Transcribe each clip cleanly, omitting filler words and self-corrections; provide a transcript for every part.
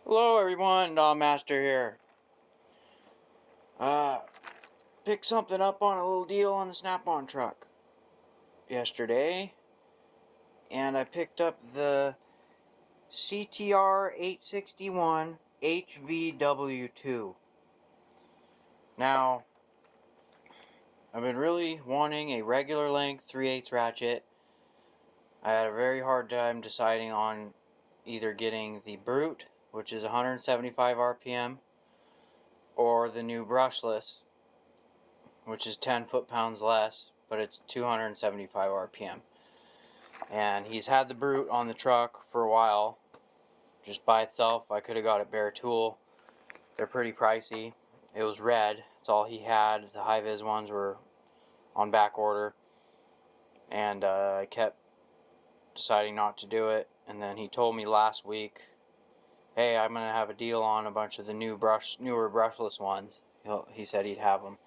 Hello everyone, Master here. Picked something up on a little deal on the Snapon truck yesterday, and I picked up the CTR 861 HVW2. Now, I've been really wanting a regular length 3/8 ratchet. I had a very hard time deciding on either getting the Brute, which is 175 RPM, or the new brushless, which is 10 foot-pounds less, but it's 275 RPM. And he's had the Brute on the truck for a while, just by itself. I could have got it bare tool. They're pretty pricey. It was red, that's all he had. The high-vis ones were on back order, and I kept deciding not to do it. And then he told me last week, hey, I'm going to have a deal on a bunch of the newer brushless ones. He said he'd have them.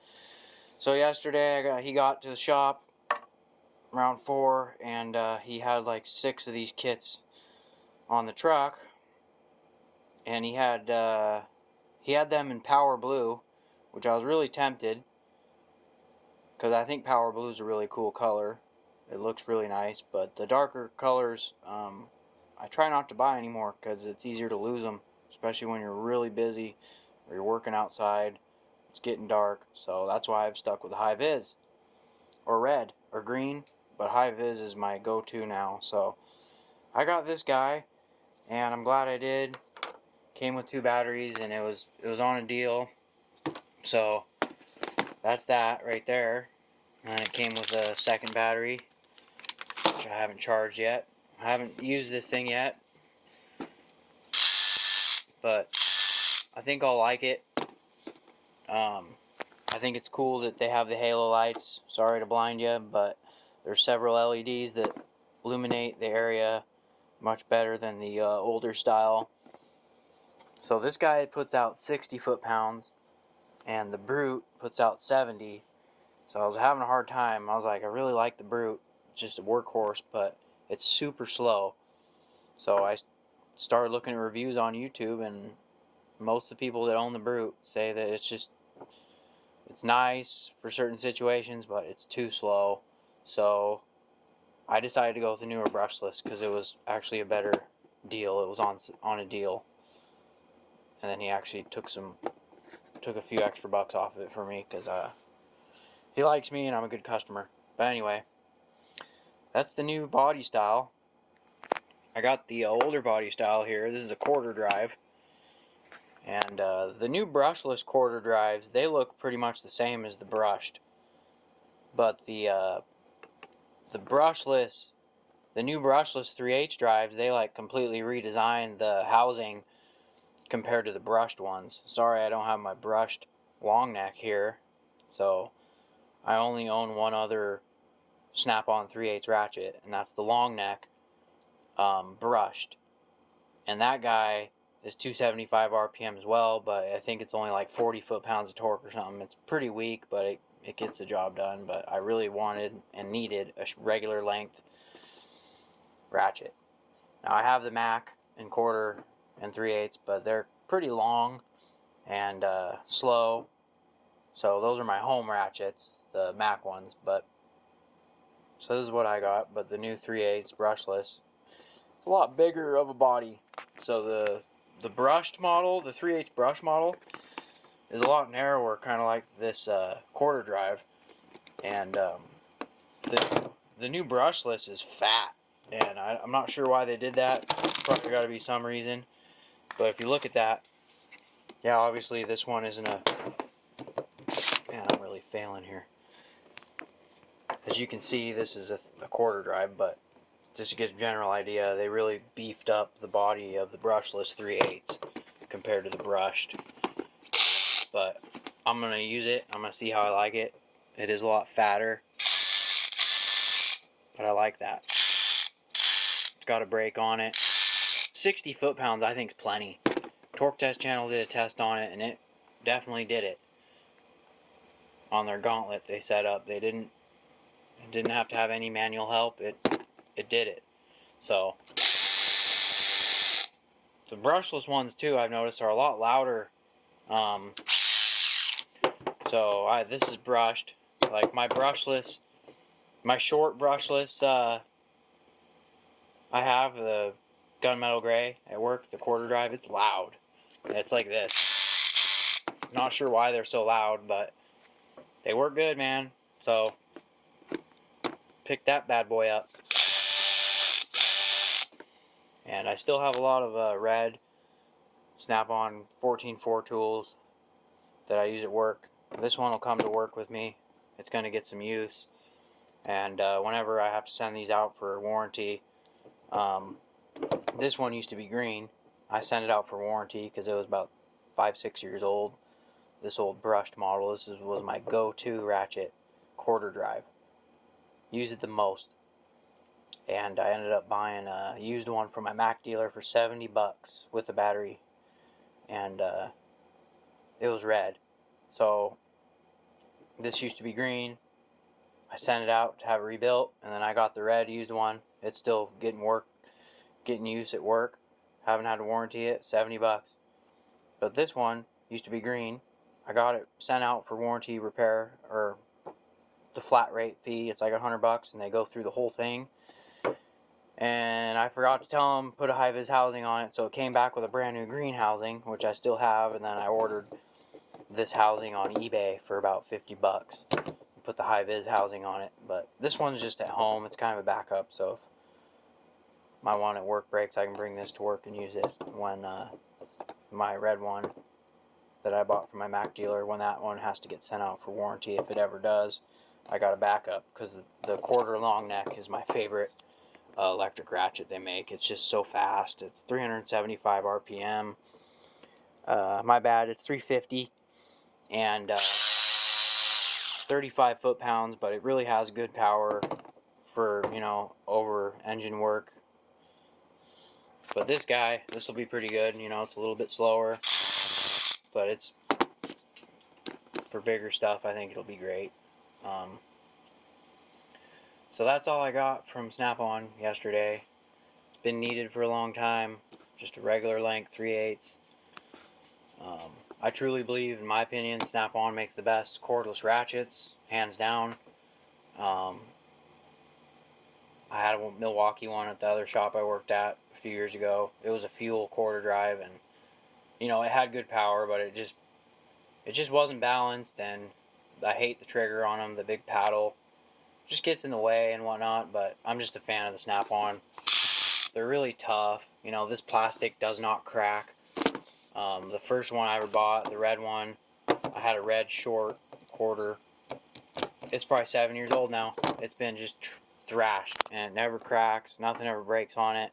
So yesterday he got to the shop around 4, and he had like 6 of these kits on the truck, and he had them in powder blue, which I was really tempted, because I think powder blue is a really cool color. It looks really nice, but the darker colors I try not to buy anymore because it's easier to lose them, especially when you're really busy or you're working outside. It's getting dark, so that's why I've stuck with high vis or red or green, but high vis is my go-to now. So I got this guy, and I'm glad I did. Came with 2 batteries, and it was on a deal. So that's that right there. And it came with a second battery, which I haven't charged yet. I haven't used this thing yet, but I think I'll like it. I think it's cool that they have the halo lights. Sorry to blind you, but there's several LEDs that illuminate the area much better than the older style. So this guy puts out 60 foot-pounds, and the Brute puts out 70. So I was having a hard time. I was like, I really like the Brute. It's just a workhorse, but it's super slow. So I started looking at reviews on YouTube, and most of the people that own the Brute say that it's nice for certain situations, but it's too slow. So I decided to go with the newer brushless because it was actually a better deal. It was on a deal, and then he actually took a few extra bucks off of it for me because he likes me and I'm a good customer. But anyway, that's the new body style. I got the older body style here. This is a quarter drive. And the new brushless quarter drives, they look pretty much the same as the brushed. But the new brushless 3/8 drives, they like completely redesigned the housing compared to the brushed ones. Sorry, I don't have my brushed long neck here. So I only own one other Snapon 3/8 ratchet, and that's the long neck brushed. And that guy is 275 RPM as well, but I think it's only like 40 foot-pounds of torque or something. It's pretty weak, but it gets the job done. But I really wanted and needed a regular length ratchet. Now I have the Mac in quarter and 3/8, but they're pretty long and slow. So those are my home ratchets, the Mac ones. So this is what I got, but the new 3/8 brushless. It's a lot bigger of a body. So the brushed model, the 3/8 brush model, is a lot narrower, kind of like this quarter drive. And the new brushless is fat, and I'm not sure why they did that. Probably got to be some reason. But if you look at that, yeah, obviously this one isn't a... Man, I'm really failing here. As you can see, this is a quarter drive, but just to get a general idea, they really beefed up the body of the brushless 3/8 compared to the brushed. But I'm going to use it. I'm going to see how I like it. It is a lot fatter, but I like that. It's got a brake on it. 60 foot-pounds I think is plenty. Torque Test Channel did a test on it, and it definitely did it. On their gauntlet they set up, they didn't have to have any manual help. It did it. So The brushless ones too, I've noticed, are a lot louder. So this is brushed. Like my brushless, my short brushless, I have the gunmetal gray at work, the quarter drive. It's loud. It's like this. Not sure why they're so loud, but they work good, man. So pick that bad boy up. And I still have a lot of red Snap-on 14.4 tools that I use at work. This one will come to work with me. It's going to get some use. And whenever I have to send these out for warranty, this one used to be green. I sent it out for warranty because it was about 5-6 years old. This old brushed model. This was my go-to ratchet quarter drive. Use it the most. And I ended up buying a used one from my Mac dealer for $70 with a battery. And it was red. So this used to be green. I sent it out to have it rebuilt, and then I got the red used one. It's still getting use at work. Haven't had to warranty it. $70. But this one used to be green. I got it sent out for warranty repair, or the flat rate fee. It's like $100, and they go through the whole thing. And I forgot to tell them put a high-vis housing on it, so it came back with a brand new green housing, which I still have. And then I ordered this housing on eBay for about $50. Put the high-vis housing on it. But this one's just at home. It's kind of a backup, so if my one at work breaks, I can bring this to work and use it when my red one that I bought from my Mac dealer, when that one has to get sent out for warranty, if it ever does, I got a backup, because the quarter long neck is my favorite electric ratchet they make. It's just so fast. It's 375 RPM. My bad, it's 350 and 35 foot-pounds, but it really has good power for, over engine work. But this will be pretty good. It's a little bit slower, but it's for bigger stuff. I think it'll be great. So that's all I got from Snap-on yesterday. It's been needed for a long time. Just a regular length 3/8. I truly believe, in my opinion, Snap-on makes the best cordless ratchets, hands down. I had a Milwaukee one at the other shop I worked at a few years ago. It was a fuel quarter drive, and it had good power, but it just wasn't balanced, and I hate the trigger on them, the big paddle. Just gets in the way and whatnot, but I'm just a fan of the Snap-on. They're really tough. This plastic does not crack. The first one I ever bought, the red one, I had a red short quarter. It's probably 7 years old now. It's been just thrashed, and it never cracks. Nothing ever breaks on it.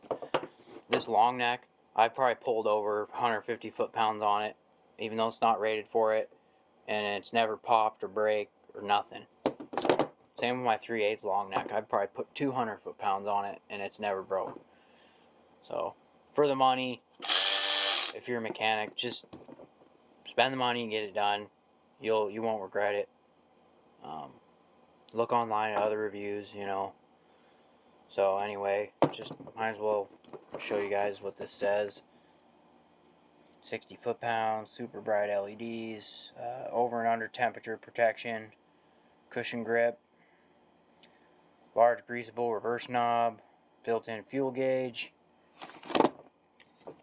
This long neck, I probably pulled over 150 foot-pounds on it, even though it's not rated for it, and it's never popped or break or nothing. Same with my 3/8 long neck. I'd probably put 200 foot-pounds on it, and it's never broke. So, for the money, if you're a mechanic, just spend the money and get it done. You won't regret it. Look online at other reviews, So anyway, just might as well show you guys what this says. 60 foot-pounds, super bright LEDs, over and under temperature protection, cushion grip, large greasable reverse knob, built-in fuel gauge,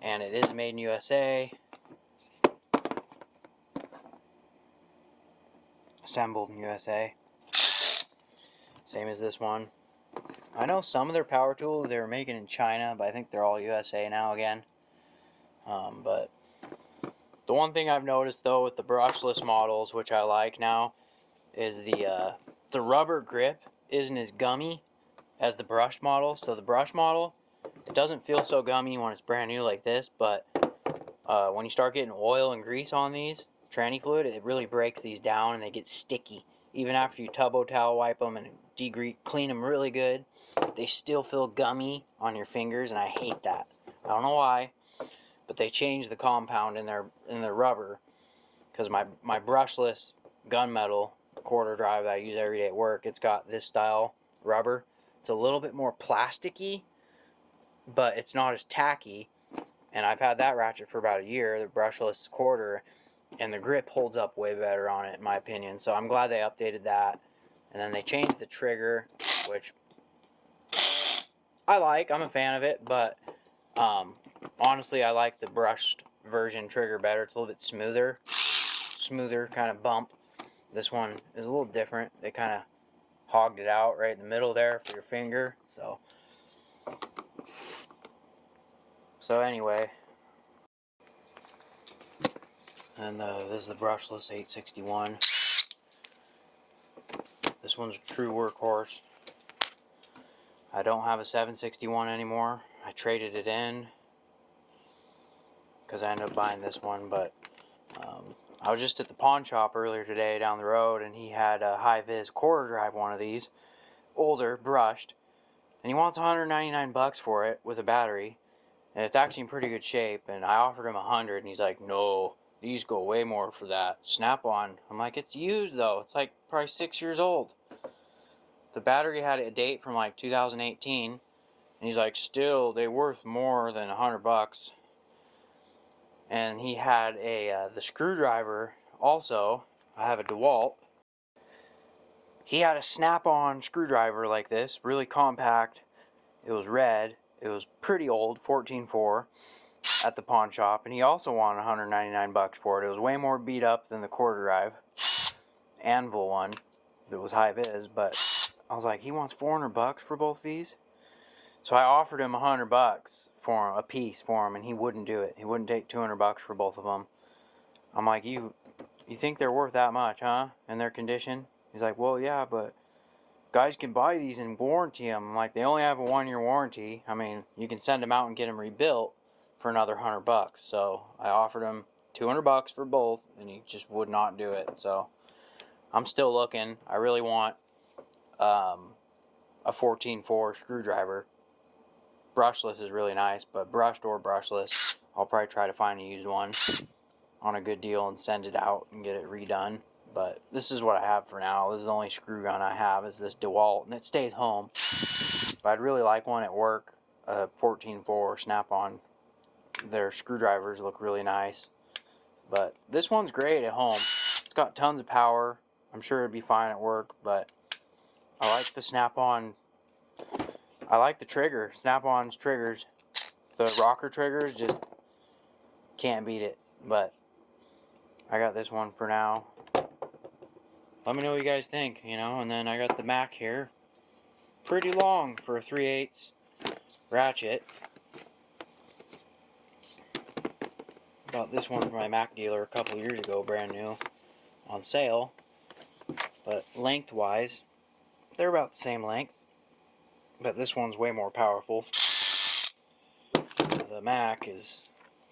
and it is made in USA. Assembled in USA. Same as this one. I know some of their power tools they were making in China, but I think they're all USA now again. But the one thing I've noticed though with the brushless models, which I like now, is the rubber grip isn't as gummy as the brushed model. So the brush model, it doesn't feel so gummy when it's brand new like this, but when you start getting oil and grease on these, tranny fluid, it really breaks these down and they get sticky. Even after you turbo towel wipe them and clean them really good, they still feel gummy on your fingers, and I hate that. I don't know why, but they changed the compound in their rubber, because my brushless gunmetal quarter drive that I use every day at work, it's got this style rubber. It's a little bit more plasticky, but it's not as tacky. And I've had that ratchet for about a year, the brushless quarter, and the grip holds up way better on it, in my opinion. So I'm glad they updated that. And then they changed the trigger, which I like. I'm a fan of it, but honestly, I like the brushed version trigger better. It's a little bit smoother kind of bump. This one is a little different. They kind of hogged it out right in the middle there for your finger. So anyway, and this is the brushless 861. This one's a true workhorse. I don't have a 761 anymore. I traded it in because I ended up buying this one, but I was just at the pawn shop earlier today down the road, and he had a high-vis quarter drive one of these, older, brushed, and he wants 199 bucks for it with a battery, and it's actually in pretty good shape. And I offered him 100, and he's like, no, these go way more for that. Snap-on. I'm like, it's used though. It's like probably 6 years old. The battery had a date from like 2018, and he's like, still, they worth more than 100 bucks. And he had the screwdriver also. I have a DeWalt. He had a Snap-on screwdriver like this, really compact. It was red. It was pretty old, 14.4, at the pawn shop, and he also wanted 199 bucks for it. It was way more beat up than the quarter drive Anvil one that was high vis, but I was like, he wants 400 bucks for both these. So I offered him 100 bucks for him, a piece for him, and he wouldn't do it. He wouldn't take 200 bucks for both of them. I'm like, you think they're worth that much, huh? In their condition? He's like, well, yeah, but guys can buy these and warranty them. I'm like, they only have a 1-year warranty. I mean, you can send them out and get them rebuilt for another 100 bucks. So I offered him 200 bucks for both, and he just would not do it. So I'm still looking. I really want a 14.4 screwdriver. Brushless is really nice, but brushed or brushless, I'll probably try to find a used one on a good deal and send it out and get it redone. But this is what I have for now. This is the only screw gun I have, is this DeWalt, and it stays home. But I'd really like one at work, a 14.4 Snap-on. Their screwdrivers look really nice. But this one's great at home. It's got tons of power. I'm sure it'd be fine at work, but I like the Snap-on. I like the trigger, Snap-on's triggers. The rocker triggers, just can't beat it. But I got this one for now. Let me know what you guys think, and then I got the Mac here. Pretty long for a 3/8 ratchet. Bought this one from my Mac dealer a couple years ago, brand new, on sale. But lengthwise, they're about the same length. But this one's way more powerful. The Mac is,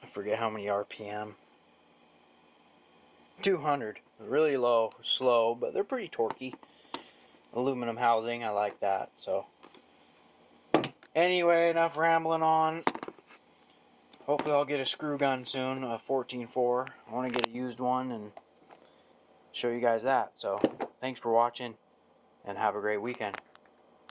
I forget how many RPM. 200. Really low, slow, but they're pretty torquey. Aluminum housing, I like that. So anyway, enough rambling on. Hopefully I'll get a screw gun soon, a 14.4. I want to get a used one and show you guys that. So thanks for watching, and have a great weekend.